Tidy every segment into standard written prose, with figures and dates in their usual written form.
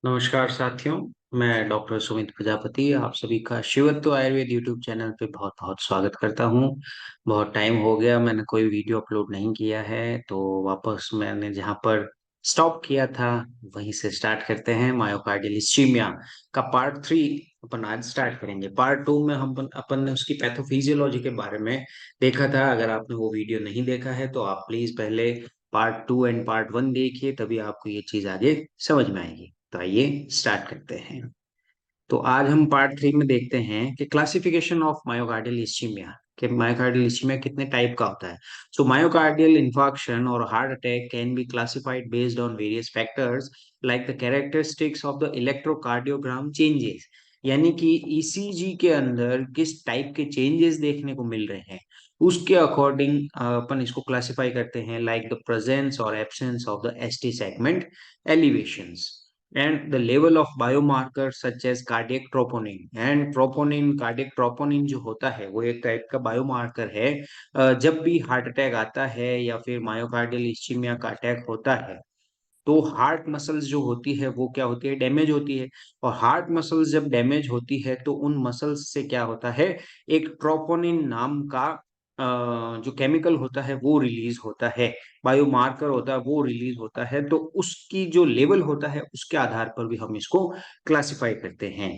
नमस्कार साथियों। मैं डॉक्टर सुमित प्रजापति आप सभी का शिवत्व आयुर्वेद यूट्यूब चैनल पे बहुत बहुत स्वागत करता हूँ। बहुत टाइम हो गया मैंने कोई वीडियो अपलोड नहीं किया है, तो वापस मैंने जहाँ पर स्टॉप किया था वहीं से स्टार्ट करते हैं। मायोकार्डियल इस्चीमिया का पार्ट 3 अपन आज स्टार्ट करेंगे। पार्ट 2 में हम अपन ने उसकी पैथोफिजियोलॉजी के बारे में देखा था। अगर आपने वो वीडियो नहीं देखा है तो आप प्लीज पहले पार्ट 2 एंड पार्ट 1 देखिए, तभी आपको ये चीज आगे समझ में आएगी। तो आइए स्टार्ट करते हैं। तो आज हम पार्ट 3 में देखते हैं कि क्लासिफिकेशन ऑफ मायोकार्डियल इस्चीमिया, कि मायोकार्डियल इस्चीमिया कितने टाइप का होता है। सो मायोकार्डियल इंफार्क्शन और heart attack can be classified based on various factors like the characteristics of the electrocardiogram changes. यानी कि ईसीजी के अंदर किस टाइप के चेंजेस देखने को मिल रहे हैं, उसके अकॉर्डिंग अपन इसको क्लासिफाई करते हैं, लाइक द प्रेजेंस और absence of the ST segment elevations and the level of biomarkers such as cardiac troponin and troponin। cardiac troponin जो होता है वो एक टाइप का बायोमार्कर है। जब भी हार्ट अटैक आता है या फिर मायोकार्डियल इस्चीमिया का अटैक होता है तो हार्ट मसल्स जो होती है वो क्या होती है, डैमेज होती है। और हार्ट मसल्स जब डैमेज होती है तो उन मसल्स से क्या होता है, एक ट्रोपोनिन नाम का जो केमिकल होता है वो रिलीज होता है, बायोमार्कर होता है वो रिलीज होता है। तो उसकी जो लेवल होता है उसके आधार पर भी हम इसको क्लासिफाई करते हैं।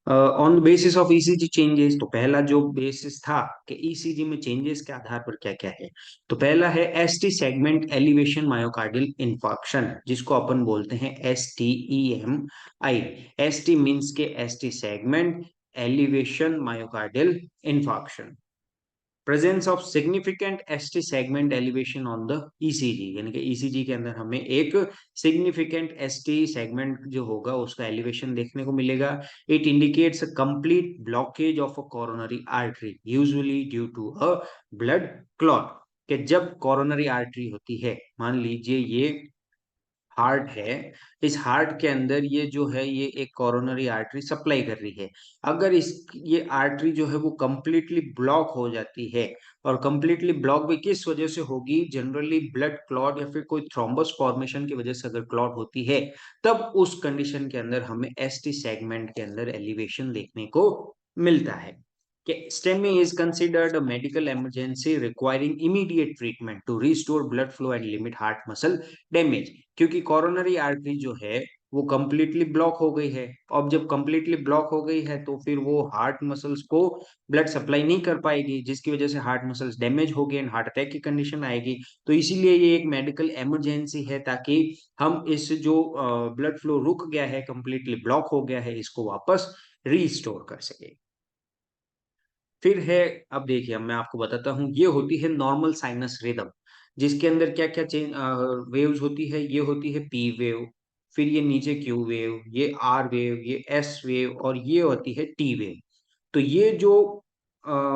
On the basis of ECG changes, तो पहला जो बेसिस था कि ईसीजी में चेंजेस के आधार पर क्या क्या है, तो पहला है ST segment elevation myocardial infarction, जिसको अपन बोलते हैं STEMI। एसटी मींस के ST segment elevation myocardial infarction. Presence of significant ST segment elevation on the ECG, यानी कि ईसीजी के अंदर हमें एक सिग्निफिकेंट एसटी सेगमेंट जो होगा उसका एलिवेशन देखने को मिलेगा। It indicates a complete blockage of a coronary artery usually due to a blood clot. कि जब कोरोनरी आर्टरी होती है, मान लीजिए ये हार्ट है, इस हार्ट के अंदर ये जो है ये एक कोरोनरी आर्टरी सप्लाई कर रही है। अगर इस ये आर्टरी जो है वो कंप्लीटली ब्लॉक हो जाती है, और कंप्लीटली ब्लॉक भी किस वजह से होगी, जनरली ब्लड क्लॉट या फिर कोई थ्रोम्बस फॉर्मेशन की वजह से अगर क्लॉट होती है, तब उस कंडीशन के अंदर हमें एसटी सेगमेंट के अंदर एलिवेशन देखने को मिलता है। कि STEMI is considered a medical emergency requiring immediate treatment to restore blood flow and limit heart muscle damage। क्योंकि कोरोनरी आर्टरी जो है वो कंप्लीटली ब्लॉक हो गई है। अब जब कंप्लीटली ब्लॉक हो गई है तो फिर वो हार्ट मसल्स को ब्लड सप्लाई नहीं कर पाएगी, जिसकी वजह से हार्ट मसल्स डैमेज हो गए एंड हार्ट अटैक की कंडीशन आएगी। तो इसीलिए ये एक मेडिकल इमरजेंसी है, ताकि हम इस जो ब्लड फ्लो रुक गया है, कंप्लीटली ब्लॉक हो गया है, इसको वापस रीस्टोर कर सके। फिर है, अब देखिए, अब मैं आपको बताता हूँ, ये होती है नॉर्मल साइनस रिदम, जिसके अंदर क्या क्या चेंज वेव्स होती है। ये होती है पी वेव, फिर ये नीचे क्यू वेव, ये आर वेव, ये एस वेव, और ये होती है टी वेव। तो ये जो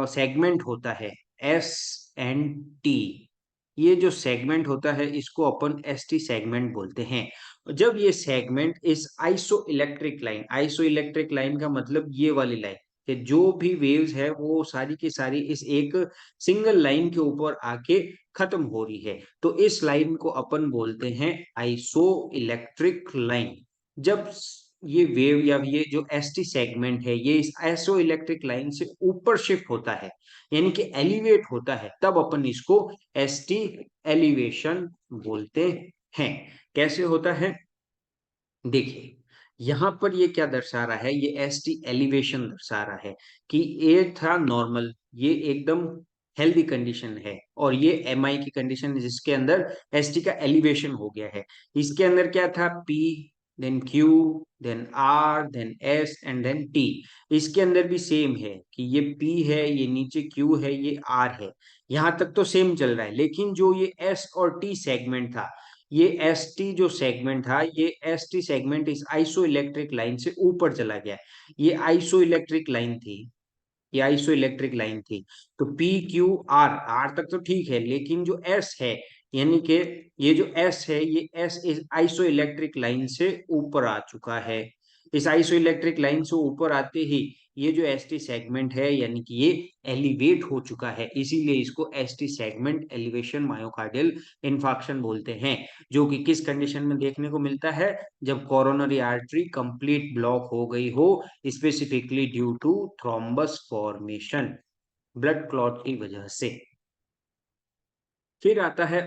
सेगमेंट होता है एस एंड टी, ये जो सेगमेंट होता है इसको अपन एसटी सेगमेंट बोलते हैं। जब ये सेगमेंट इस iso electric line, iso electric line का मतलब ये वाली लाइन, कि जो भी वेव्स है वो सारी की सारी इस एक सिंगल लाइन के ऊपर आके खत्म हो रही है, तो इस लाइन को अपन बोलते हैं आइसो इलेक्ट्रिक लाइन। जब ये वेव या ये जो एसटी सेगमेंट है ये इस आइसो इलेक्ट्रिक लाइन से ऊपर शिफ्ट होता है, यानी कि एलिवेट होता है, तब अपन इसको एसटी एलिवेशन बोलते हैं। कैसे होता है, देखिए यहां पर ये क्या दर्शा रहा है, ये एसटी एलिवेशन दर्शा रहा है कि ये था नॉर्मल, ये एकदम हेल्दी कंडीशन है, और ये एमआई की कंडीशन है जिसके अंदर एसटी का एलिवेशन हो गया है। इसके अंदर क्या था, P, then Q, then R, then S and then T. इसके अंदर भी सेम है कि ये पी है, ये नीचे क्यू है, ये आर है। यहां तक तो सेम चल रहा है, लेकिन जो ये एस और टी सेगमेंट था, ये एस टी जो सेगमेंट था, ये एस टी सेगमेंट इस आइसो इलेक्ट्रिक लाइन से ऊपर चला गया। ये आइसो इलेक्ट्रिक लाइन थी, ये आइसो इलेक्ट्रिक लाइन थी। तो पी क्यू आर, आर तक तो ठीक है, लेकिन जो एस है, यानी कि ये जो एस है, ये एस इस आइसो इलेक्ट्रिक लाइन से ऊपर आ चुका है। इस आइसोइलेक्ट्रिक लाइन से ऊपर आते ही ये जो एसटी सेगमेंट है यानी कि ये एलिवेट हो चुका है, इसीलिए इसको ST segment elevation myocardial infarction बोलते हैं, जो कि किस कंडीशन में देखने को मिलता है, जब कोरोनरी आर्टरी कंप्लीट ब्लॉक हो गई हो, specifically due to thrombus formation, blood clot की वजह से। फिर आता है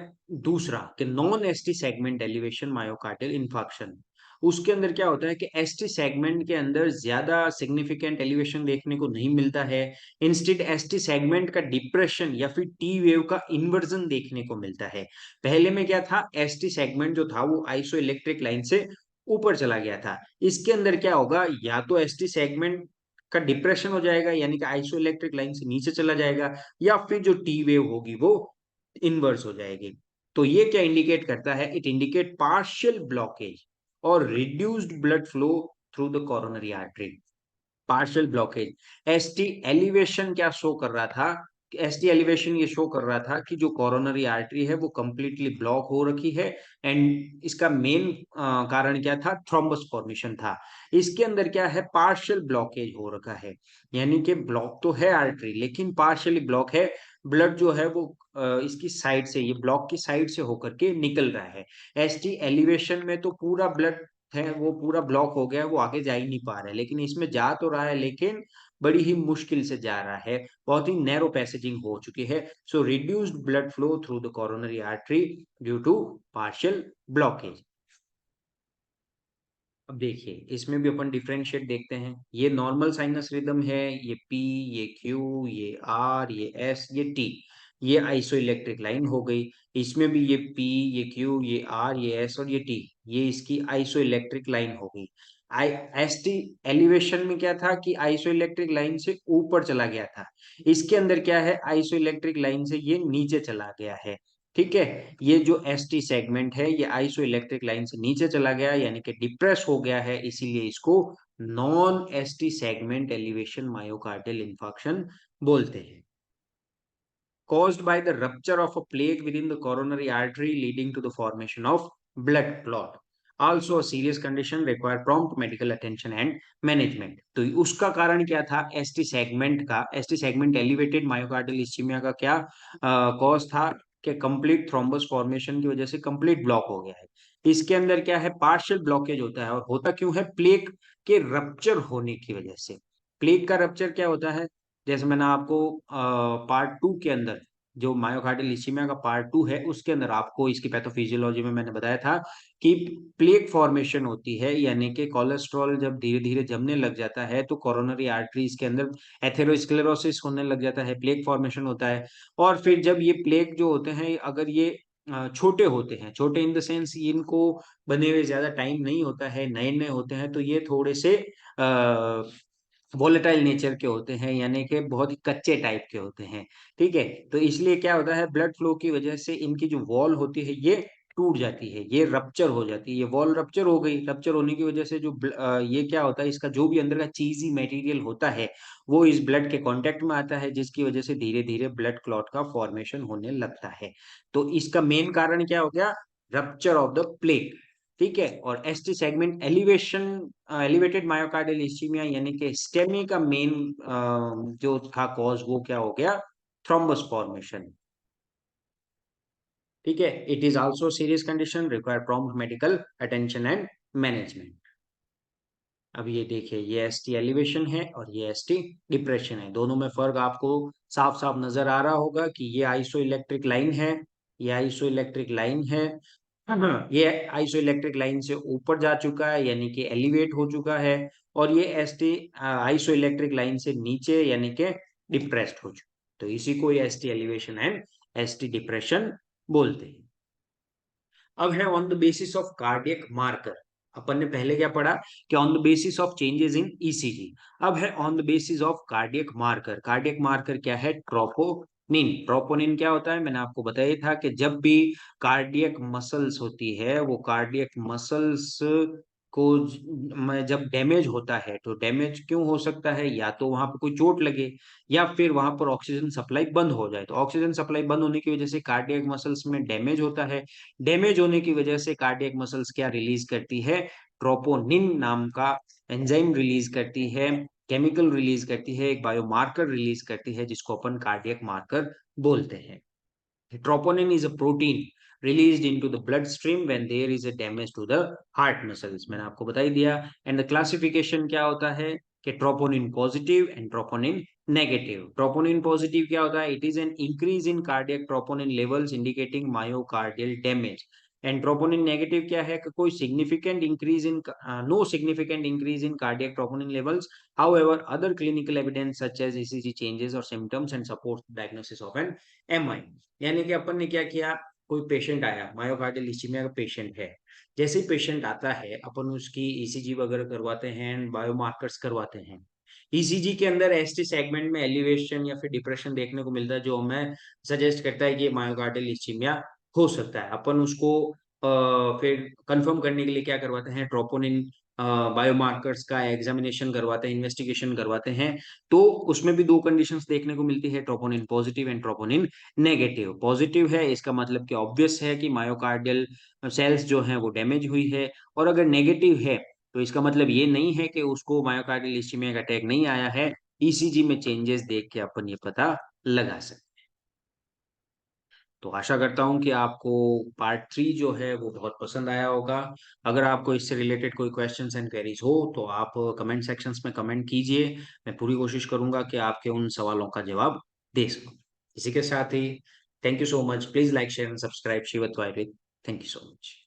दूसरा कि non ST segment elevation myocardial infarction. उसके अंदर क्या होता है कि एसटी सेगमेंट के अंदर ज्यादा सिग्निफिकेंट एलिवेशन देखने को नहीं मिलता है, इंस्टेड एसटी सेगमेंट का डिप्रेशन या फिर टी वेव का इन्वर्जन देखने को मिलता है। पहले में क्या था, एसटी सेगमेंट जो था वो आइसो इलेक्ट्रिक लाइन से ऊपर चला गया था, इसके अंदर क्या होगा, या तो एसटी सेगमेंट का डिप्रेशन हो जाएगा यानी कि आइसो इलेक्ट्रिक लाइन से नीचे चला जाएगा, या फिर जो टी वेव होगी वो इनवर्स हो जाएगी। तो ये क्या इंडिकेट करता है, इट इंडिकेट पार्शियल ब्लॉकेज और reduced blood flow through the coronary artery. Partial blockage, ST elevation क्या शो कर रहा था, एसटी एलिवेशन ये शो कर रहा था कि जो कोरोनरी आर्टरी है वो कंप्लीटली ब्लॉक हो रखी है, एंड इसका मेन कारण क्या था, थ्रोम्बस फॉर्मेशन था। इसके अंदर क्या है, पार्शियल ब्लॉकेज हो रखा है, यानी कि ब्लॉक तो है आर्टरी लेकिन पार्शियली ब्लॉक है, ब्लड जो है वो इसकी साइड से, ये ब्लॉक की साइड से होकर के निकल रहा है। एसटी एलिवेशन में तो पूरा ब्लड है वो पूरा ब्लॉक हो गया है, वो आगे जा ही नहीं पा रहा है, लेकिन इसमें जा तो रहा है लेकिन बड़ी ही मुश्किल से जा रहा है, बहुत ही नैरो पैसेजिंग हो चुकी है। So reduced blood flow through the coronary artery due to partial blockage. अब देखिए इसमें भी अपन डिफरेंशिएट देखते हैं, ये नॉर्मल साइनस रिदम है, ये पी, ये क्यू, ये आर, ये एस, ये टी, ये आइसो इलेक्ट्रिक लाइन हो गई। इसमें भी ये पी, ये क्यू, ये आर, ये एस और ये टी, ये इसकी आइसो इलेक्ट्रिक लाइन हो गई। आई एस टी एलिवेशन में क्या था कि आइसो इलेक्ट्रिक लाइन से ऊपर चला गया था, इसके अंदर क्या है, आइसो इलेक्ट्रिक लाइन से ये नीचे चला गया है। ठीक है, ये जो एस टी सेगमेंट है ये आइसो इलेक्ट्रिक लाइन से नीचे चला गया यानी कि डिप्रेस हो गया है, इसीलिए इसको non S T segment elevation myocardial infarction बोलते हैं। caused by the rupture of a plate within the coronary artery leading to the formation of blood clot. Also a serious condition require prompt medical attention and management. तो उसका कारण क्या था, ST segment का, ST segment elevated myocardial ischaemia का क्या cause था कि कंप्लीट थ्रोम्बस फॉर्मेशन की वजह से कंप्लीट ब्लॉक हो गया है। इसके अंदर क्या है, पार्शियल ब्लॉकेज होता है, और होता क्यों है, प्लेक के रप्चर होने की वजह से। प्लेक का रप्चर क्या होता है, जैसे मैंने आपको पार्ट टू के अंदर, जो मायोकार्डियल इस्चीमिया का पार्ट टू है उसके अंदर आपको इसकी पैथोफिजियोलॉजी में मैंने बताया था कि प्लेक फॉर्मेशन होती है, यानी कि कोलेस्ट्रॉल जब धीरे धीरे जमने लग जाता है तो कोरोनरी आर्टरीज के अंदर एथेरोस्क्लेरोसिस होने लग जाता है, प्लेक फॉर्मेशन होता है। और फिर जब ये प्लेक जो होते हैं, अगर ये छोटे होते हैं, छोटे इन द सेंस इनको बने हुए ज्यादा टाइम नहीं होता है, नए नए होते हैं, तो ये थोड़े से वोलेटाइल नेचर के होते हैं, यानी कि बहुत ही कच्चे टाइप के होते हैं। ठीक है, तो इसलिए क्या होता है, ब्लड फ्लो की वजह से इनकी जो वॉल होती है ये टूट जाती है, ये रप्चर हो जाती है, ये वॉल रप्चर हो गई, रप्चर होने की वजह से जो ये क्या होता है, इसका जो भी अंदर का चीजी मटेरियल होता है वो इस ब्लड के कांटेक्ट में आता है, जिसकी वजह से धीरे धीरे ब्लड क्लॉट का फॉर्मेशन होने लगता है। तो इसका मेन कारण क्या हो गया, रप्चर ऑफ द प्लेट। ठीक है, और ST segment elevation, elevated myocardial ischaemia यानी कि स्टेमी का मेन जो था कॉज वो क्या हो गया, थ्रोम्बस फॉर्मेशन। ठीक है, it is also serious condition require prompt medical attention and management. अब ये देखिए, ये एसटी एलिवेशन है और ये एसटी डिप्रेशन है, दोनों में फर्क आपको साफ साफ नजर आ रहा होगा कि ये आइसो इलेक्ट्रिक लाइन है, ये आइसो इलेक्ट्रिक लाइन है। हाँ, ये आइसो इलेक्ट्रिक लाइन से ऊपर जा चुका है यानी कि एलिवेट हो चुका है, और ये एसटी आइसो इलेक्ट्रिक लाइन से नीचे यानी कि डिप्रेस्ड हो चुका, तो इसी को ST elevation and ST depression बोलते हैं। अब है on the basis of cardiac marker. अपन ने पहले क्या पढ़ा कि on the basis of changes in ECG. अब है on the basis of cardiac marker. Cardiac marker क्या है, ट्रोपोनिन। ट्रोपोनिन क्या होता है, मैंने आपको बताया था कि जब भी कार्डियक मसल्स होती है, वो कार्डियक मसल्स को में जब डैमेज होता है, तो डैमेज क्यों हो सकता है, या तो वहां पर कोई चोट लगे या फिर वहां पर ऑक्सीजन सप्लाई बंद हो जाए। तो ऑक्सीजन सप्लाई बंद होने की वजह से कार्डियक मसल्स में डैमेज होता है, डैमेज होने की वजह से कार्डियक मसल्स क्या रिलीज करती है, ट्रोपोनिन नाम का एंजाइम रिलीज करती है, केमिकल रिलीज करती है, एक बायोमार्कर रिलीज करती है जिसको अपन कार्डियक मार्कर बोलते हैं। Troponin is a protein released into the bloodstream when there is a damage to the heart muscles. मैंने आपको बता ही दिया। एंड द क्लासिफिकेशन क्या होता है कि troponin positive and troponin negative. Troponin positive क्या होता है? It is an increase in cardiac troponin levels indicating myocardial damage. And troponin negative क्या है कि कोई significant increase in no significant increase in cardiac troponin levels, however other clinical evidence such as ECG changes or symptoms and supports diagnosis of an MI। यानी कि अपन ने क्या किया, कोई पेशेंट आया, मायोकार्डियल इस्चीमिया का पेशेंट है। जैसे ही पेशेंट आता है अपन उसकी ईसीजी वगैरह करवाते हैं, बायोमार्कर्स करवाते हैं। ईसीजी के अंदर एसटी सेगमेंट में एलिवेशन या फिर डिप्रेशन देखने को मिलता है जो हमें सजेस्ट करता है कि ये मायोकार्डियल इस्चीमिया हो सकता है। अपन उसको फिर कंफर्म करने के लिए क्या करवाते हैं, ट्रोपोनिन बायोमार्कर्स का एग्जामिनेशन करवाते हैं, इन्वेस्टिगेशन करवाते हैं। तो उसमें भी दो कंडीशंस देखने को मिलती है, troponin positive and troponin negative. Positive है इसका मतलब कि ऑब्वियस है कि मायोकार्डियल सेल्स जो हैं वो डैमेज हुई है, और अगर नेगेटिव है तो इसका मतलब ये नहीं है कि उसको मायोकार्डियल इस्चीमिया का अटैक नहीं आया है। ईसीजी में चेंजेस देख के अपन ये पता लगा सकते। तो आशा करता हूँ कि आपको पार्ट 3 जो है वो बहुत पसंद आया होगा। अगर आपको इससे रिलेटेड कोई क्वेश्चंस एंड क्वेरीज हो तो आप कमेंट सेक्शंस में कमेंट कीजिए। मैं पूरी कोशिश करूंगा कि आपके उन सवालों का जवाब दे सकूं। इसी के साथ ही thank you so much. Please like share and subscribe Shivatva Ayurveda. Thank you so much.